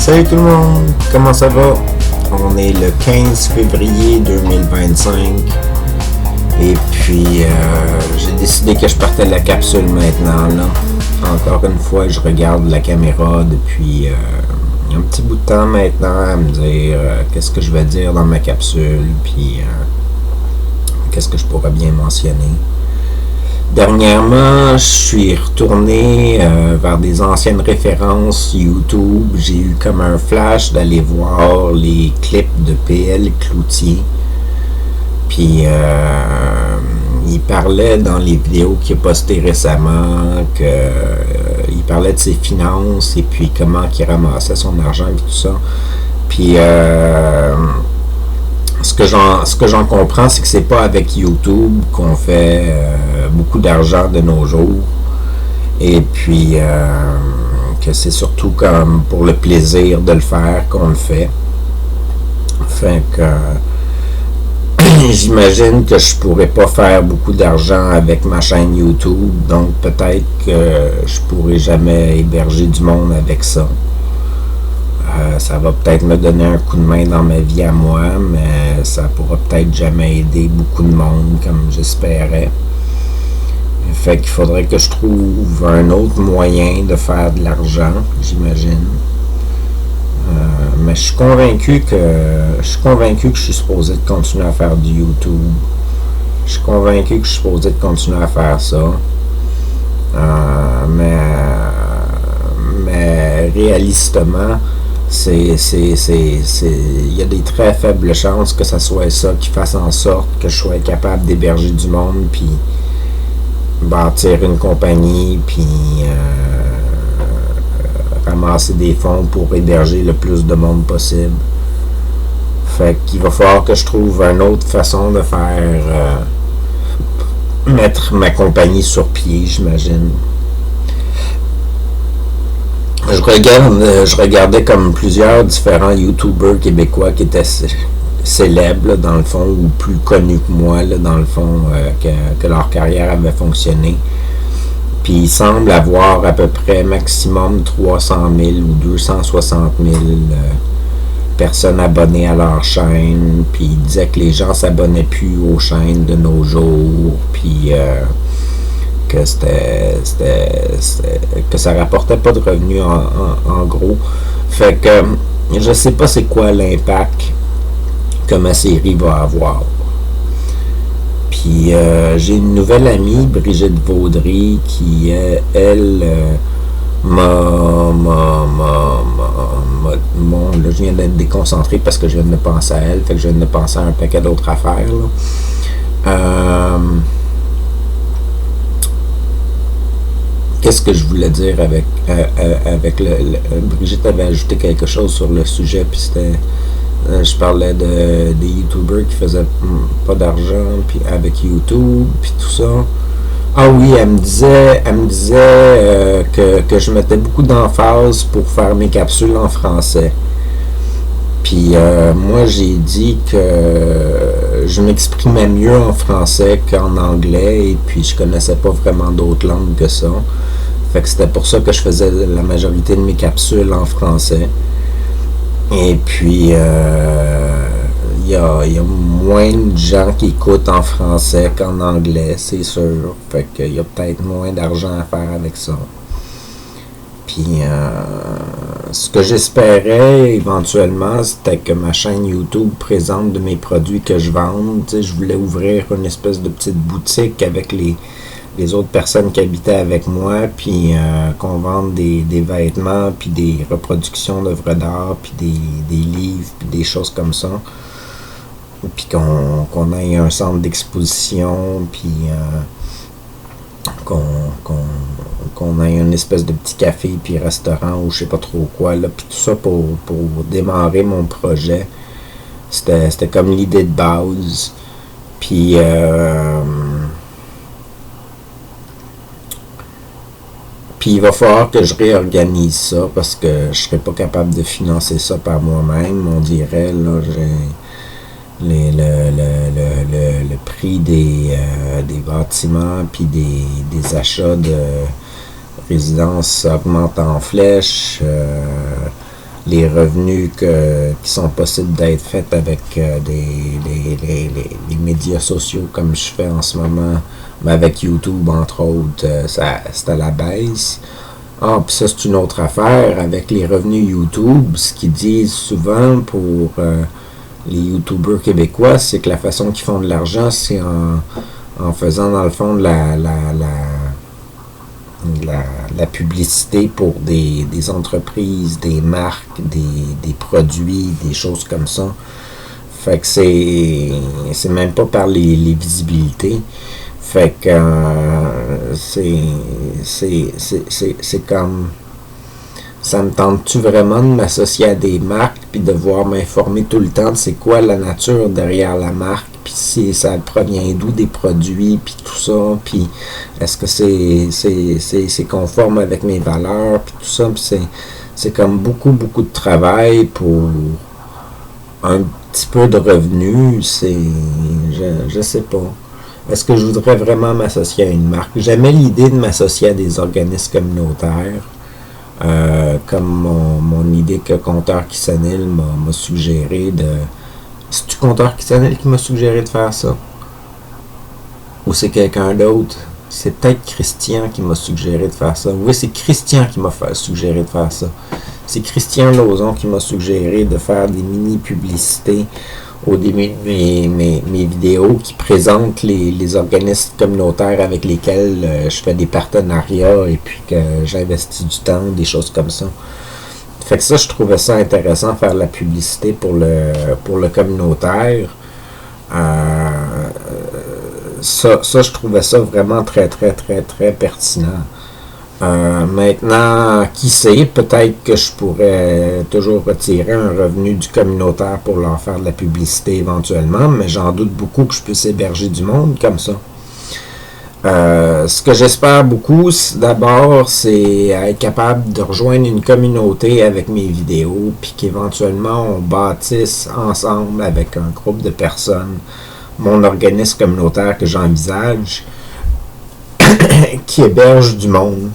Salut tout le monde, comment ça va? On est le 15 février 2025 et puis j'ai décidé que je partais de la capsule maintenant là. Encore une fois, je regarde la caméra depuis un petit bout de temps maintenant à me dire qu'est-ce que je vais dire dans ma capsule, puis qu'est-ce que je pourrais bien mentionner. Dernièrement, je suis retourné vers des anciennes références YouTube. J'ai eu comme un flash d'aller voir les clips de PL Cloutier. Puis, il parlait dans les vidéos qu'il a postées récemment il parlait de ses finances et puis comment il ramassait son argent et tout ça. Puis, ce que j'en comprends, c'est que c'est pas avec YouTube qu'on fait beaucoup d'argent de nos jours. Et puis que c'est surtout comme pour le plaisir de le faire qu'on le fait. Fait que j'imagine que je pourrais pas faire beaucoup d'argent avec ma chaîne YouTube. Donc peut-être que je pourrais jamais héberger du monde avec ça. Ça va peut-être me donner un coup de main dans ma vie à moi, mais ça pourra peut-être jamais aider beaucoup de monde comme j'espérais. Fait qu'il faudrait que je trouve un autre moyen de faire de l'argent, j'imagine. Mais je suis convaincu que je suis supposé de continuer à faire du YouTube. Je suis convaincu que je suis supposé de continuer à faire ça. Mais réalistement, il y a des très faibles chances que ça soit ça qui fasse en sorte que je sois capable d'héberger du monde, puis bâtir une compagnie, puis ramasser des fonds pour héberger le plus de monde possible. Fait qu'il va falloir que je trouve une autre façon de faire mettre ma compagnie sur pied, j'imagine. Je regardais comme plusieurs différents YouTubers québécois qui étaient célèbres, là, dans le fond, ou plus connus que moi, là, dans le fond, que leur carrière avait fonctionné. Puis ils semblent avoir à peu près maximum 300 000 ou 260 000 personnes abonnées à leur chaîne. Puis ils disaient que les gens s'abonnaient plus aux chaînes de nos jours. Puis que que ça rapportait pas de revenus en gros. Fait que je sais pas c'est quoi l'impact que ma série va avoir. Puis j'ai une nouvelle amie, Brigitte Vaudry, qui elle là, je viens d'être déconcentré parce que je viens de penser à elle, fait que je viens de penser à un paquet d'autres affaires là. Qu'est-ce que je voulais dire avec Brigitte avait ajouté quelque chose sur le sujet, puis c'était je parlais des YouTubers qui faisaient pas d'argent puis avec YouTube puis tout ça. Ah oui, elle me disait que je mettais beaucoup d'emphase pour faire mes capsules en français. Puis moi j'ai dit que je m'exprimais mieux en français qu'en anglais, et puis je connaissais pas vraiment d'autres langues que ça. Fait que c'était pour ça que je faisais la majorité de mes capsules en français. Et puis il y a moins de gens qui écoutent en français qu'en anglais, c'est sûr. Fait qu'il y a peut-être moins d'argent à faire avec ça. Puis ce que j'espérais éventuellement, c'était que ma chaîne YouTube présente de mes produits que je vends. Tu sais, je voulais ouvrir une espèce de petite boutique avec les autres personnes qui habitaient avec moi, puis qu'on vende des vêtements, puis des reproductions d'œuvres d'art, puis des livres, puis des choses comme ça. Puis qu'on ait un centre d'exposition, puis qu'on ait une espèce de petit café puis restaurant ou je sais pas trop quoi là, puis tout ça pour démarrer mon projet. C'était comme l'idée de base. Puis il va falloir que je réorganise ça parce que je serais pas capable de financer ça par moi-même. On dirait là, le prix des bâtiments puis des achats de résidences augmente en flèche. les revenus qui sont possibles d'être faits avec les médias sociaux comme je fais en ce moment, mais avec YouTube entre autres, c'est à la baisse. Ah, puis ça c'est une autre affaire avec les revenus YouTube, ce qu'ils disent souvent pour les YouTubers québécois, c'est que la façon qu'ils font de l'argent, c'est en faisant dans le fond de la publicité pour des entreprises, des marques, des produits, des choses comme ça. Fait que c'est même pas par les visibilités. Fait que c'est comme ça me tente-tu vraiment de m'associer à des marques puis de devoir m'informer tout le temps de c'est quoi la nature derrière la marque puis si ça provient d'où des produits puis tout ça puis est-ce que c'est conforme avec mes valeurs puis tout ça puis c'est comme beaucoup de travail pour un petit peu de revenus. Je sais pas. Est-ce que je voudrais vraiment m'associer à une marque? J'aimais l'idée de m'associer à des organismes communautaires. Comme mon idée que Compteur Kissonil m'a suggéré de... C'est-tu Compteur Kissonil qui m'a suggéré de faire ça? Ou c'est quelqu'un d'autre? C'est peut-être Christian qui m'a suggéré de faire ça. Oui, c'est Christian qui m'a suggéré de faire ça. C'est Christian Lauzon qui m'a suggéré de faire des mini-publicités au début de mes vidéos qui présentent les organismes communautaires avec lesquels je fais des partenariats et puis que j'investis du temps, des choses comme ça. Fait que ça, je trouvais ça intéressant, faire la publicité pour le communautaire. Ça, je trouvais ça vraiment très pertinent. Maintenant, qui sait, peut-être que je pourrais toujours retirer un revenu du communautaire pour leur faire de la publicité éventuellement, mais j'en doute beaucoup que je puisse héberger du monde comme ça. Ce que j'espère beaucoup, d'abord, c'est être capable de rejoindre une communauté avec mes vidéos, puis qu'éventuellement on bâtisse ensemble avec un groupe de personnes mon organisme communautaire que j'envisage, qui héberge du monde.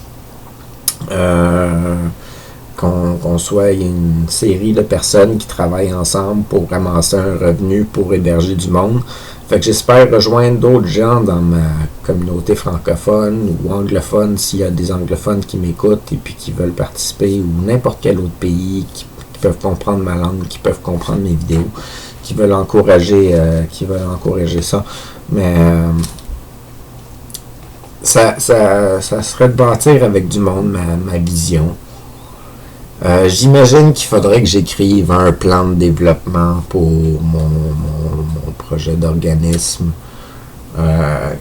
Qu'on soit une série de personnes qui travaillent ensemble pour ramasser un revenu pour héberger du monde. Fait que j'espère rejoindre d'autres gens dans ma communauté francophone ou anglophone s'il y a des anglophones qui m'écoutent et puis qui veulent participer ou n'importe quel autre pays qui peuvent comprendre ma langue, qui peuvent comprendre mes vidéos, qui veulent encourager ça. Mais ça serait de bâtir avec du monde ma vision. J'imagine qu'il faudrait que j'écrive un plan de développement pour mon projet d'organisme.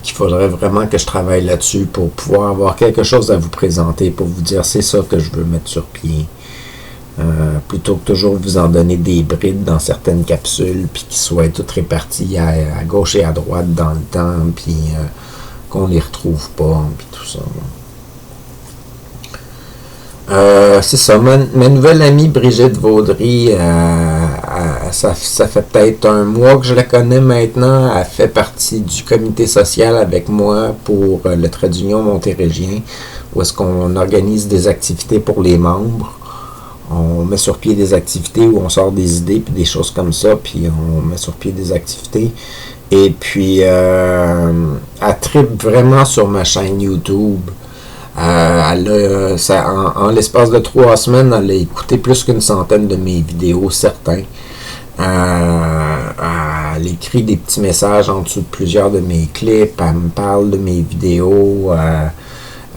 Qu'il faudrait vraiment que je travaille là-dessus pour pouvoir avoir quelque chose à vous présenter, pour vous dire c'est ça que je veux mettre sur pied. Plutôt que toujours vous en donner des brides dans certaines capsules, puis qu'ils soient toutes réparties à gauche et à droite dans le temps, puis qu'on les retrouve pas, puis tout ça. C'est ça, ma nouvelle amie Brigitte Vaudry, ça fait peut-être un mois que je la connais maintenant. Elle fait partie du comité social avec moi pour le trait d'union montérégien, où est-ce qu'on organise des activités pour les membres. On met sur pied des activités où on sort des idées puis des choses comme ça, puis on met sur pied des activités. Et puis, elle tripe vraiment sur ma chaîne YouTube. En l'espace de 3 semaines, elle a écouté plus qu'une centaine de mes vidéos, certains. Elle écrit des petits messages en dessous de plusieurs de mes clips. Elle me parle de mes vidéos.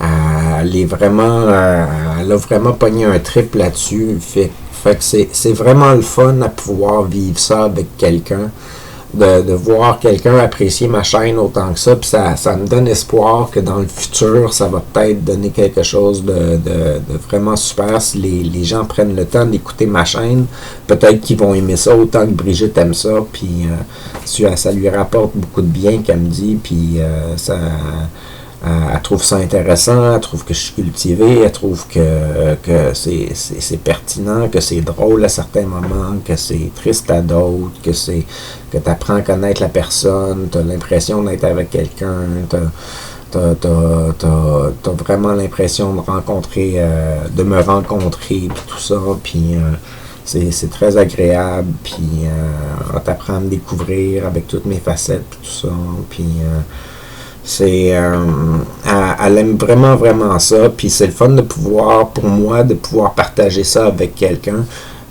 Elle a vraiment pogné un trip là-dessus. Fait que c'est vraiment le fun à pouvoir vivre ça avec quelqu'un. De voir quelqu'un apprécier ma chaîne autant que ça, puis ça me donne espoir que dans le futur, ça va peut-être donner quelque chose de vraiment super si les gens prennent le temps d'écouter ma chaîne. Peut-être qu'ils vont aimer ça autant que Brigitte aime ça, puis ça lui rapporte beaucoup de bien qu'elle me dit, puis elle trouve ça intéressant, elle trouve que je suis cultivé, elle trouve que c'est pertinent, que c'est drôle à certains moments, que c'est triste à d'autres, que tu apprends à connaître la personne, tu as l'impression d'être avec quelqu'un, t'as vraiment l'impression de me rencontrer, puis tout ça, puis c'est très agréable, puis on t'apprend à me découvrir avec toutes mes facettes, puis tout ça, puis elle aime vraiment, vraiment ça, puis c'est le fun de pouvoir, pour moi, de pouvoir partager ça avec quelqu'un,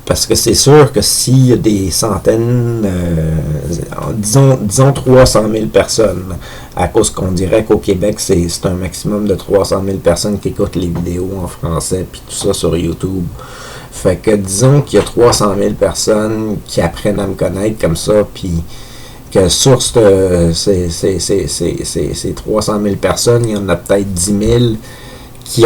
parce que c'est sûr que s'il y a des centaines, disons 300 000 personnes, à cause qu'on dirait qu'au Québec, c'est un maximum de 300 000 personnes qui écoutent les vidéos en français, puis tout ça sur YouTube. Fait que disons qu'il y a 300 000 personnes qui apprennent à me connaître comme ça, puis que sur ces 300 000 personnes, il y en a peut-être 10 000 qui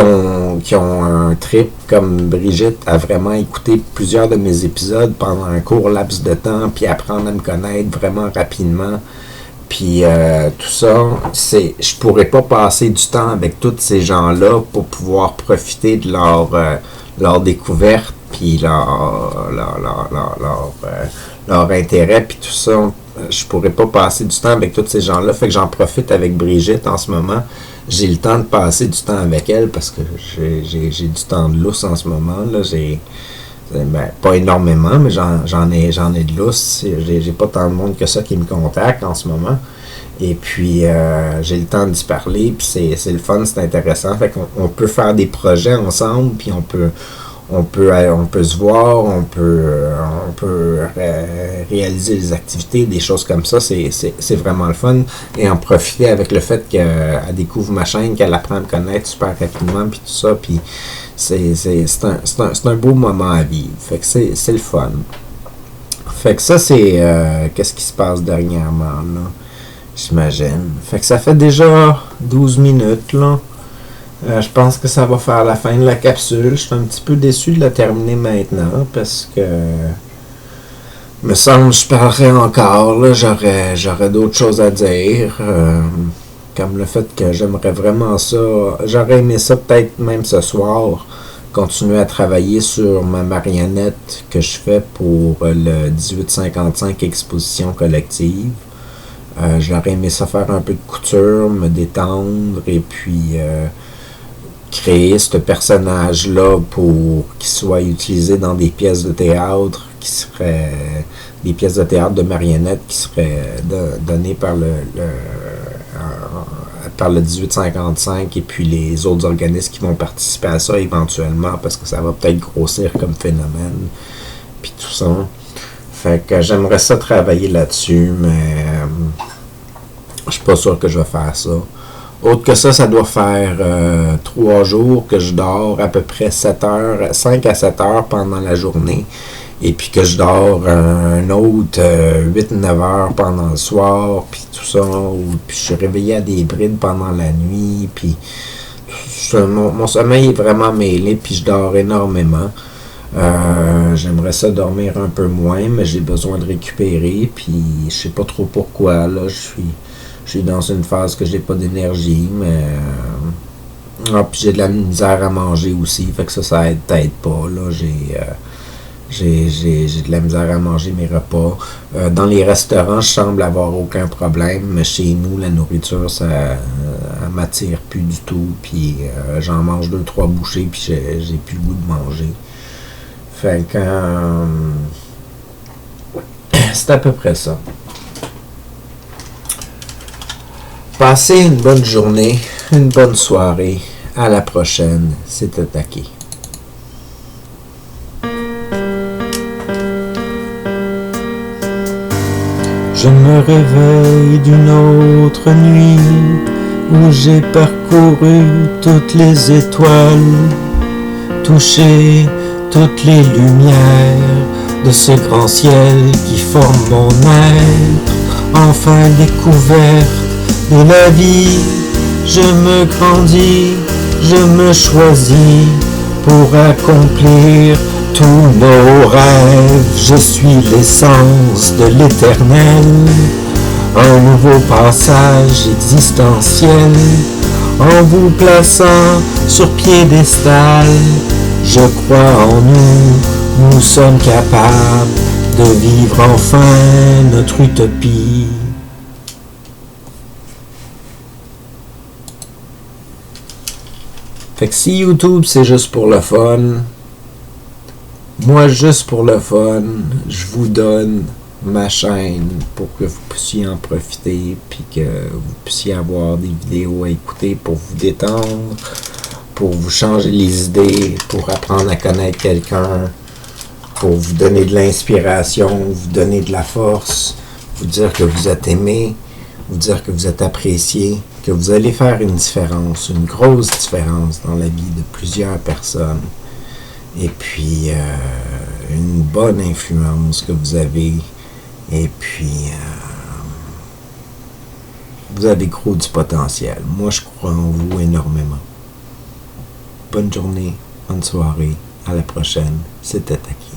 ont un trip comme Brigitte à vraiment écouter plusieurs de mes épisodes pendant un court laps de temps, puis apprendre à me connaître vraiment rapidement. Puis tout ça, je pourrais pas passer du temps avec tous ces gens-là pour pouvoir profiter de leur découverte, puis leur intérêt, puis tout ça. Je pourrais pas passer du temps avec tous ces gens-là, fait que j'en profite avec Brigitte en ce moment. J'ai le temps de passer du temps avec elle parce que j'ai du temps de lousse en ce moment. Là. Pas énormément, mais j'en ai de lousse. J'ai pas tant de monde que ça qui me contacte en ce moment. Et puis, j'ai le temps d'y parler, puis c'est le fun, c'est intéressant. Fait qu'on peut faire des projets ensemble, puis on peut se voir, on peut réaliser des activités, des choses comme ça. C'est vraiment le fun. Et en profiter avec le fait qu'elle découvre ma chaîne, qu'elle apprend à me connaître super rapidement, puis tout ça. Puis c'est un beau moment à vivre. Fait que c'est le fun. Fait que ça, c'est qu'est-ce qui se passe dernièrement, là, j'imagine. Fait que ça fait déjà 12 minutes, là. Je pense que ça va faire la fin de la capsule. Je suis un petit peu déçu de la terminer maintenant parce que me semble que je parlerai encore. Là, j'aurais d'autres choses à dire. Comme le fait que j'aimerais vraiment ça. J'aurais aimé ça peut-être même ce soir. Continuer à travailler sur ma marionnette que je fais pour le 1855 exposition collective. J'aurais aimé ça faire un peu de couture, me détendre et puis créer ce personnage-là pour qu'il soit utilisé dans des pièces de théâtre qui seraient des pièces de théâtre de marionnettes qui seraient données par par le 1855 et puis les autres organismes qui vont participer à ça éventuellement parce que ça va peut-être grossir comme phénomène puis tout ça. Fait que j'aimerais ça travailler là-dessus, mais je suis pas sûr que je vais faire ça. Autre que ça doit faire 3 jours que je dors à peu près 5 à 7 heures pendant la journée. Et puis que je dors un autre 8-9 heures pendant le soir, puis tout ça. Puis je suis réveillé à des brides pendant la nuit. Puis mon sommeil est vraiment mêlé, puis je dors énormément. J'aimerais ça dormir un peu moins, mais j'ai besoin de récupérer. Puis je sais pas trop pourquoi. Là, je suis dans une phase que j'ai pas d'énergie, mais puis j'ai de la misère à manger aussi, fait que ça aide peut-être pas. Là, j'ai de la misère à manger mes repas. Dans les restaurants, je semble avoir aucun problème, mais chez nous, la nourriture, ça m'attire plus du tout. Puis j'en mange 2-3 bouchées, puis j'ai plus le goût de manger. Fait que c'est à peu près ça. Passez une bonne journée, une bonne soirée. À la prochaine. C'est Attaqué. Je me réveille d'une autre nuit où j'ai parcouru toutes les étoiles, touché toutes les lumières de ce grand ciel qui forme mon être. Enfin découverte de la vie, je me grandis, je me choisis pour accomplir tous nos rêves. Je suis l'essence de l'éternel, un nouveau passage existentiel. En vous plaçant sur piédestal, je crois en nous, nous sommes capables de vivre enfin notre utopie. Fait que si YouTube c'est juste pour le fun, moi, juste pour le fun, je vous donne ma chaîne pour que vous puissiez en profiter, puis que vous puissiez avoir des vidéos à écouter pour vous détendre, pour vous changer les idées, pour apprendre à connaître quelqu'un, pour vous donner de l'inspiration, vous donner de la force, vous dire que vous êtes aimé, vous dire que vous êtes apprécié, que vous allez faire une différence, une grosse différence dans la vie de plusieurs personnes. Et puis, une bonne influence que vous avez. Et puis, vous avez gros du potentiel. Moi, je crois en vous énormément. Bonne journée, bonne soirée. À la prochaine. C'était Taki.